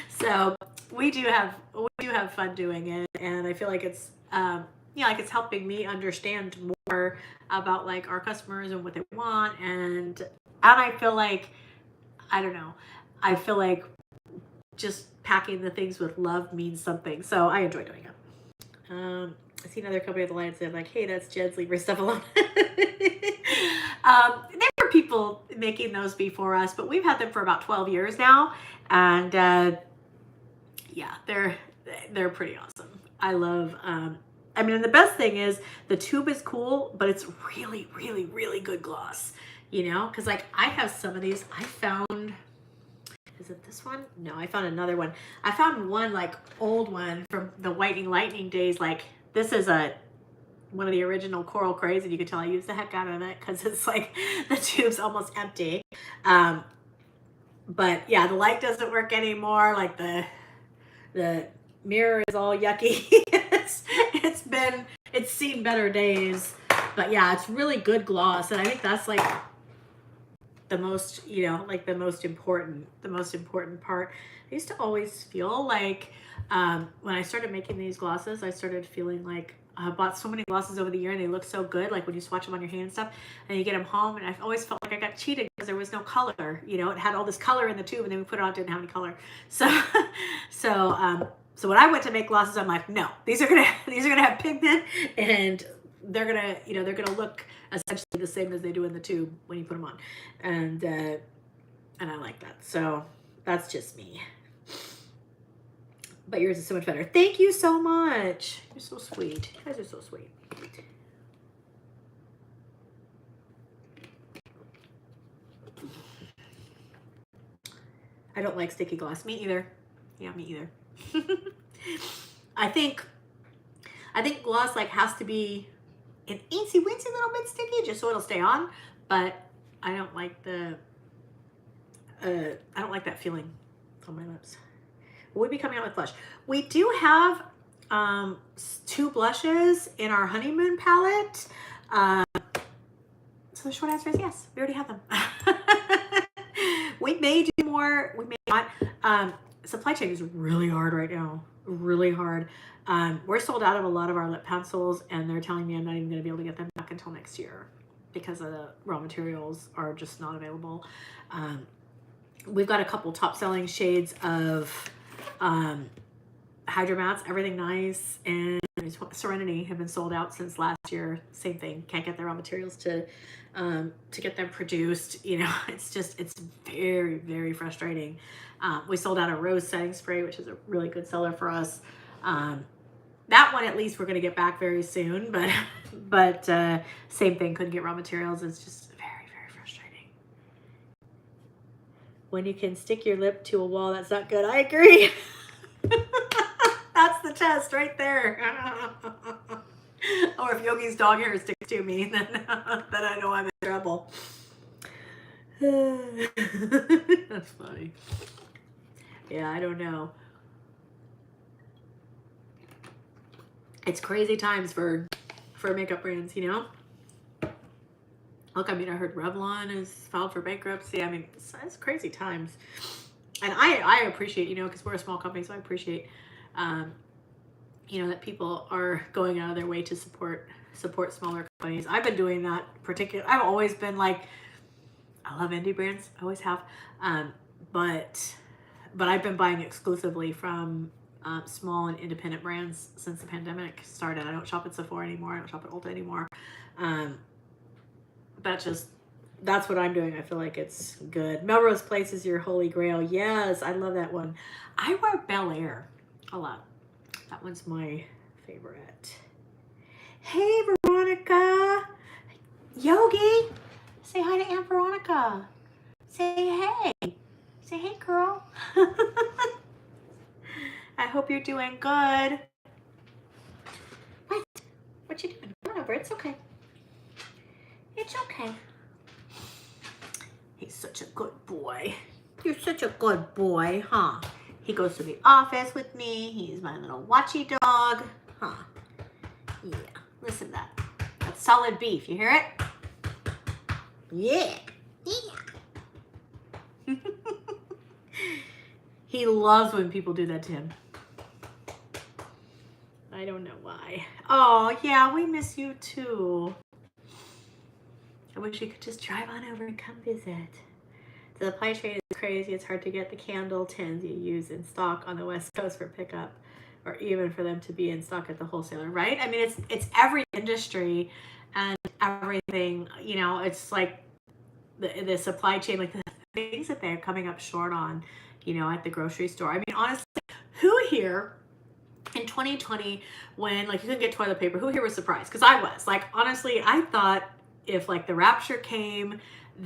So we do have fun doing it, and I feel like it's yeah, like it's helping me understand more about like our customers and what they want, and I feel like, I don't know, I feel like just packing the things with love means something, so I enjoy doing it. I see another company at the line said like, hey, that's Jed's, leave her stuff alone. There were people making those before us, but we've had them for about 12 years now, and yeah, they're pretty awesome. I love I mean, and the best thing is the tube is cool, but it's really, really, really good gloss, you know? Because like I have some of these. I found, is it this one? No, I found another one. I found one like old one from the Whitening Lightning days. Like this is one of the original Coral Crays, and you can tell I used the heck out of it because it's like the tube's almost empty. But yeah, the light doesn't work anymore. Like the mirror is all yucky. It's seen better days, but yeah, it's really good gloss, and I think that's like the most, you know, like the most important part. I used to always feel like when I started making these glosses, I started feeling like I bought so many glosses over the year, and they look so good, like when you swatch them on your hand and stuff, and you get them home, and I always felt like I got cheated because there was no color, you know. It had all this color in the tube, and then we put it on, it didn't have any color. So when I went to make glosses, I'm like, no, these are gonna have pigment, and they're gonna look essentially the same as they do in the tube when you put them on, and I like that. So that's just me. But yours is so much better. Thank you so much. You're so sweet. You guys are so sweet. I don't like sticky gloss. Me either. Yeah, me either. I think gloss like has to be an eensy weensy little bit sticky just so it'll stay on, but I don't like that feeling on my lips. We'll be coming out with blush. We do have 2 blushes in our honeymoon palette. So the short answer is yes, we already have them. We may do more, we may not. Supply chain is really hard right now, really hard. We're sold out of a lot of our lip pencils, and they're telling me I'm not even going to be able to get them back until next year because the raw materials are just not available. We've got a couple top selling shades of Hydro Mattes, Everything Nice, and Serenity have been sold out since last year. Same thing, can't get the raw materials to get them produced. You know, it's very, very frustrating. We sold out a rose setting spray, which is a really good seller for us. That one, at least, we're going to get back very soon, but same thing, couldn't get raw materials. It's just very, very frustrating. When you can stick your lip to a wall, that's not good. I agree. That's the test right there. Or if Yogi's dog hair sticks to me, then I know I'm in trouble. That's funny. Yeah, I don't know. It's crazy times for makeup brands, you know? Look, I mean, I heard Revlon is filed for bankruptcy. I mean, it's crazy times. And I appreciate, you know, because we're a small company, so I appreciate you know, that people are going out of their way to support smaller companies. I've been doing that I've always been like, I love indie brands, I always have. But I've been buying exclusively from small and independent brands since the pandemic started. I don't shop at Sephora anymore. I don't shop at Ulta anymore. That's what I'm doing. I feel like it's good. Melrose Place is your holy grail. Yes, I love that one. I wear Bel Air a lot. That one's my favorite. Hey, Veronica. Yogi. Say hi to Aunt Veronica. Say hey. Say hey, girl. I hope you're doing good. What you doing? Come on over. It's okay. It's okay. He's such a good boy. You're such a good boy, huh? He goes to the office with me. He's my little watchy dog. Huh? Yeah. Listen to that. That's solid beef. You hear it? Yeah. Yeah. He loves when people do that to him. I don't know why. Oh, yeah, we miss you too. I wish you could just drive on over and come visit. The supply chain is crazy. It's hard to get the candle tins you use in stock on the West Coast for pickup, or even for them to be in stock at the wholesaler, right? I mean, it's every industry and everything, you know, it's like the supply chain, like the things that they're coming up short on, you know, at the grocery store. I mean, honestly, who here in 2020, when like you couldn't get toilet paper, who here was surprised? Because I was. Like, honestly, I thought if like the rapture came,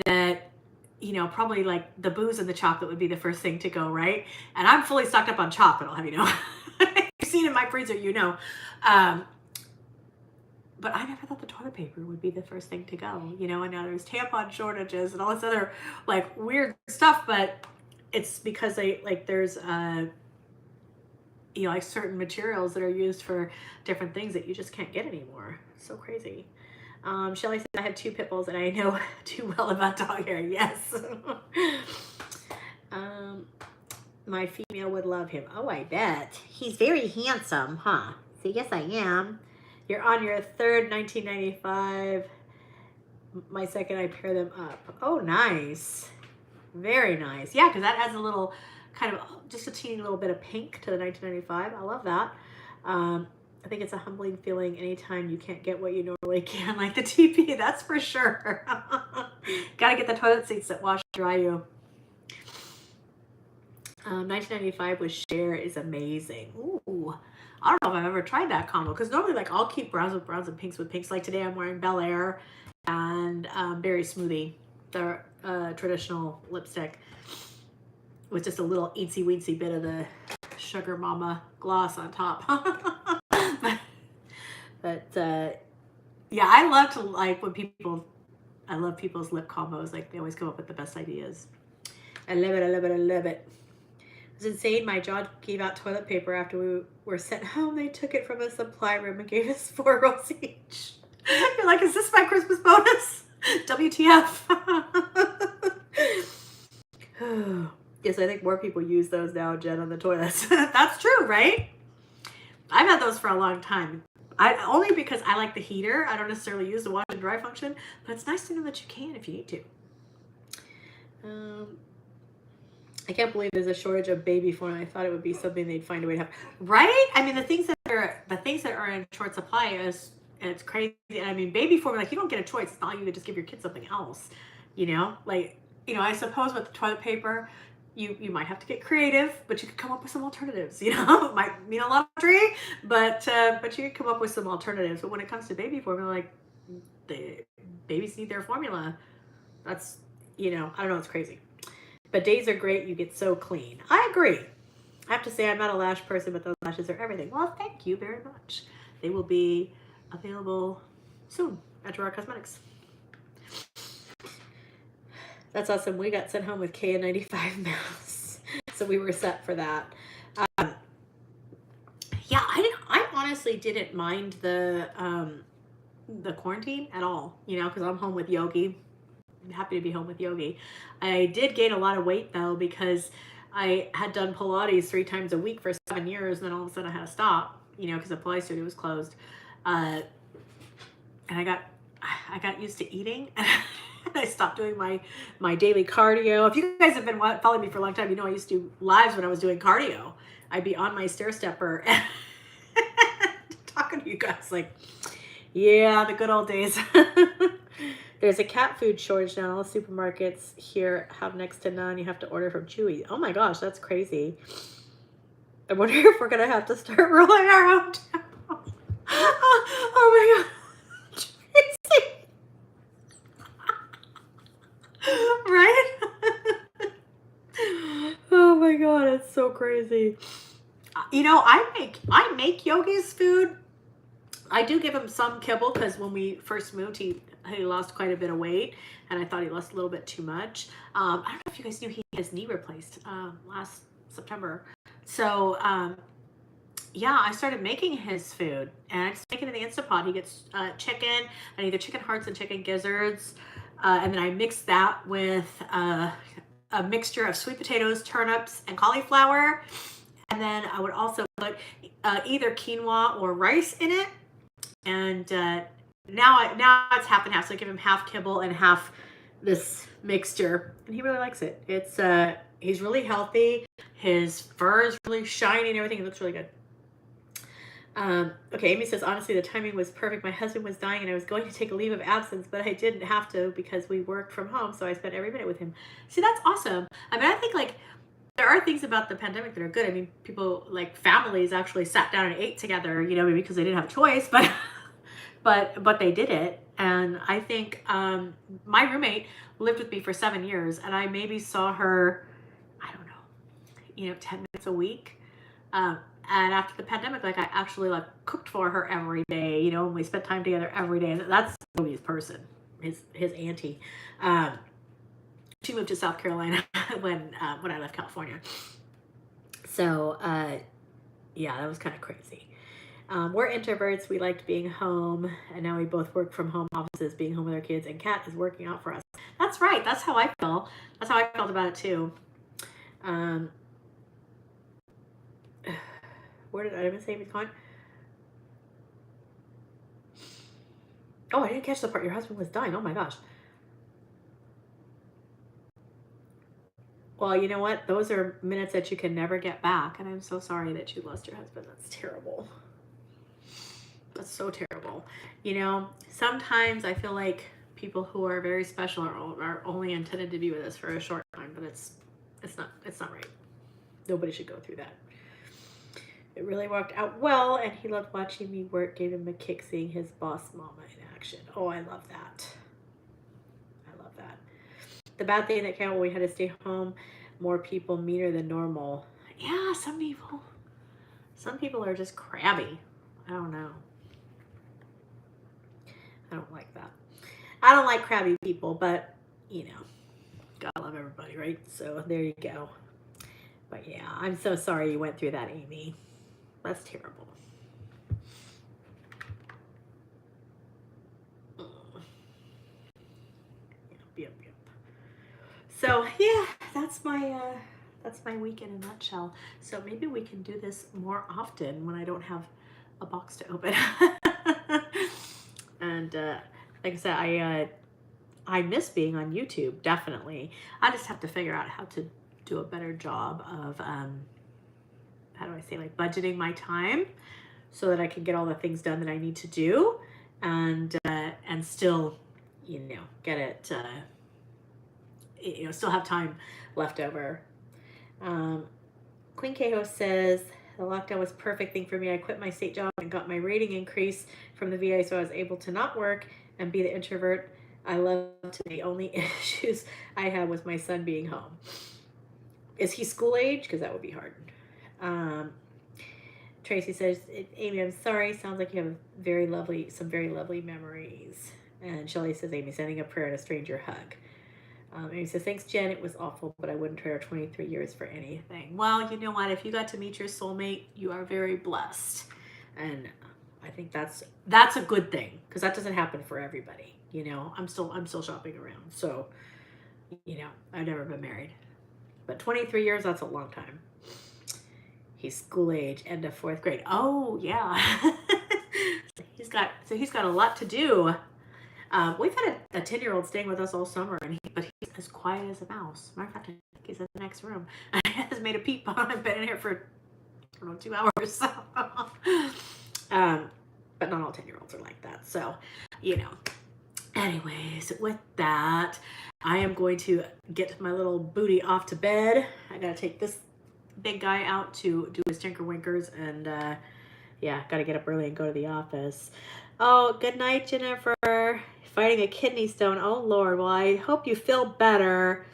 that, you know, probably like the booze and the chocolate would be the first thing to go, right? And I'm fully stocked up on chocolate, I'll have you know. You've seen in my freezer, you know. But I never thought the toilet paper would be the first thing to go, you know. And now there's tampon shortages and all this other like weird stuff, but it's because there's you know, like certain materials that are used for different things that you just can't get anymore. So crazy. Shelly said, I have 2 pit bulls and I know too well about dog hair. Yes. My female would love him. Oh, I bet. He's very handsome, huh? So yes, I am. You're on your 3rd 1995. My 2nd, I pair them up. Oh, nice. Very nice. Yeah, because that adds a little kind of just a teeny little bit of pink to the 1995. I love that. I think it's a humbling feeling anytime you can't get what you normally can, like the TP, that's for sure. Gotta get the toilet seats that wash and dry you. 1995 with Cher is amazing. Ooh, I don't know if I've ever tried that combo, because normally like I'll keep browns with browns and pinks with pinks. Like today I'm wearing Bel Air and Berry Smoothie, the traditional lipstick, with just a little eensy weensy bit of the Sugar Mama gloss on top. but yeah, I love to like when I love people's lip combos. Like they always come up with the best ideas. I love it, I love it, I love it. It was insane. My jaw gave out toilet paper after we were sent home. They took it from a supply room and gave us 4 rolls each. You're like, is this my Christmas bonus? WTF. Yes, I think more people use those now, Jen, on the toilets. That's true, right? I've had those for a long time. Only because I like the heater. I don't necessarily use the wash and dry function, but it's nice to know that you can if you need to. I can't believe there's a shortage of baby formula. I thought it would be something they'd find a way to have. Right? I mean, the things that are in short supply it's crazy. And I mean, baby formula, like you don't get a choice. It's not like you could just give your kid something else. You know, like, you know, I suppose with the toilet paper, you might have to get creative, but you could come up with some alternatives. You know, it might mean a lottery, but you could come up with some alternatives. But when it comes to baby formula, like the babies need their formula. That's, you know, I don't know, it's crazy. But days are great. You get so clean. I agree. I have to say I'm not a lash person, but those lashes are everything. Well, thank you very much. They will be available soon at Gerard Cosmetics. That's awesome. We got sent home with KN95 masks, so we were set for that. Yeah, I honestly didn't mind the quarantine at all. You know, because I'm home with Yogi. I'm happy to be home with Yogi. I did gain a lot of weight though, because I had done Pilates 3 times a week for 7 years, and then all of a sudden I had to stop. you know, because the Pilates studio was closed. And I got used to eating, and I stopped doing my daily cardio. If you guys have been following me for a long time, you know I used to do lives when I was doing cardio. I'd be on my stair stepper and talking to you guys like, yeah, the good old days. There's a cat food shortage now. All the supermarkets here have next to none. You have to order from Chewy. Oh my gosh, that's crazy. I wonder if we're gonna have to start rolling our own town. Oh my god. Right? Oh my god, it's so crazy. You know, I make Yogi's food. I do give him some kibble because when we first moved, he lost quite a bit of weight, and I thought he lost a little bit too much. I don't know if you guys knew he had his knee replaced last September. So yeah, I started making his food, and I just make it in the Instant Pot. He gets chicken, and either chicken hearts and chicken gizzards, and then I mix that with a mixture of sweet potatoes, turnips, and cauliflower. And then I would also put either quinoa or rice in it. And now it's half and half. So I give him half kibble and half this mixture, and he really likes it. It's he's really healthy. His fur is really shiny and everything. It looks really good. Okay, Amy says, honestly, the timing was perfect. My husband was dying and I was going to take a leave of absence, but I didn't have to because we worked from home, so I spent every minute with him. See, that's awesome. I mean, I think like there are things about the pandemic that are good. I mean, people, like families actually sat down and ate together, you know, maybe because they didn't have a choice, but but they did it. And I think my roommate lived with me for 7 years, and I maybe saw her, I don't know, you know, 10 minutes a week. And after the pandemic, like I actually like cooked for her every day, you know, and we spent time together every day. That's Toby's person, his auntie. She moved to South Carolina when I left California. So yeah, that was kind of crazy. We're introverts. We liked being home, and now we both work from home offices, being home with our kids, and Kat is working out for us. That's right. That's how I feel. That's how I felt about it too. Where did I miss Amy's comment? Oh, I didn't catch the part. Your husband was dying. Oh my gosh. Well, you know what? Those are minutes that you can never get back, and I'm so sorry that you lost your husband. That's terrible. That's so terrible. You know, sometimes I feel like people who are very special are only intended to be with us for a short time, but it's not right. Nobody should go through that. It really worked out well, and he loved watching me work, gave him a kick seeing his boss mama in action. Oh, I love that. I love that. The bad thing that came when we had to stay home, more people meaner than normal. Yeah, some people are just crabby. I don't know. I don't like that. I don't like crabby people, but you know, gotta love everybody, right? So there you go. But yeah, I'm so sorry you went through that, Amy. That's terrible. Yep. So yeah, that's my week in a nutshell. So maybe we can do this more often when I don't have a box to open. And like I said, I miss being on YouTube, definitely. I just have to figure out how to do a better job of how do I say, like budgeting my time so that I can get all the things done that I need to do, and still, you know, get it, you know, still have time left over. Queen Keho says, the lockdown was a perfect thing for me. I quit my state job and got my rating increase from the VA, so I was able to not work and be the introvert I love to be. The only issues I had was my son being home. Is he school age? Because that would be hard. Tracy says, Amy, I'm sorry. Sounds like you have some very lovely memories. And Shelly says, Amy, sending a prayer and a stranger hug. Amy says, thanks, Jen. It was awful, but I wouldn't trade our 23 years for anything. Well, you know what? If you got to meet your soulmate, you are very blessed. And I think that's a good thing, because that doesn't happen for everybody. You know, I'm still shopping around. So, you know, I've never been married. But 23 years, that's a long time. He's school age, end of 4th grade. Oh yeah. he's got a lot to do. We've had a 10-year-old staying with us all summer, but he's as quiet as a mouse. Matter of fact, I think he's in the next room. He has made a peep. I've been in here for, I don't know, 2 hours. But not all 10-year-olds are like that. So, you know. Anyways, with that, I am going to get my little booty off to bed. I gotta take this big guy out to do his tinker winkers, and yeah, gotta get up early and go to the office. Oh, good night, Jennifer. Fighting a kidney stone. Oh Lord, well, I hope you feel better.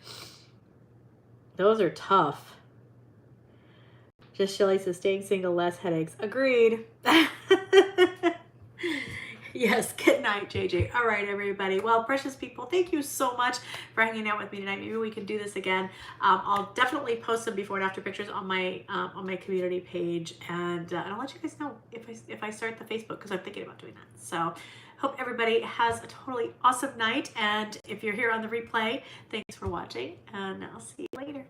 Those are tough. Just Shelly says staying single, less headaches. Agreed. Yes, good night, JJ. All right, everybody. Well, precious people, thank you so much for hanging out with me tonight. Maybe we can do this again. I'll definitely post some before and after pictures on my community page, and I'll let you guys know if I start the Facebook, because I'm thinking about doing that. So, hope everybody has a totally awesome night, and if you're here on the replay, thanks for watching, and I'll see you later.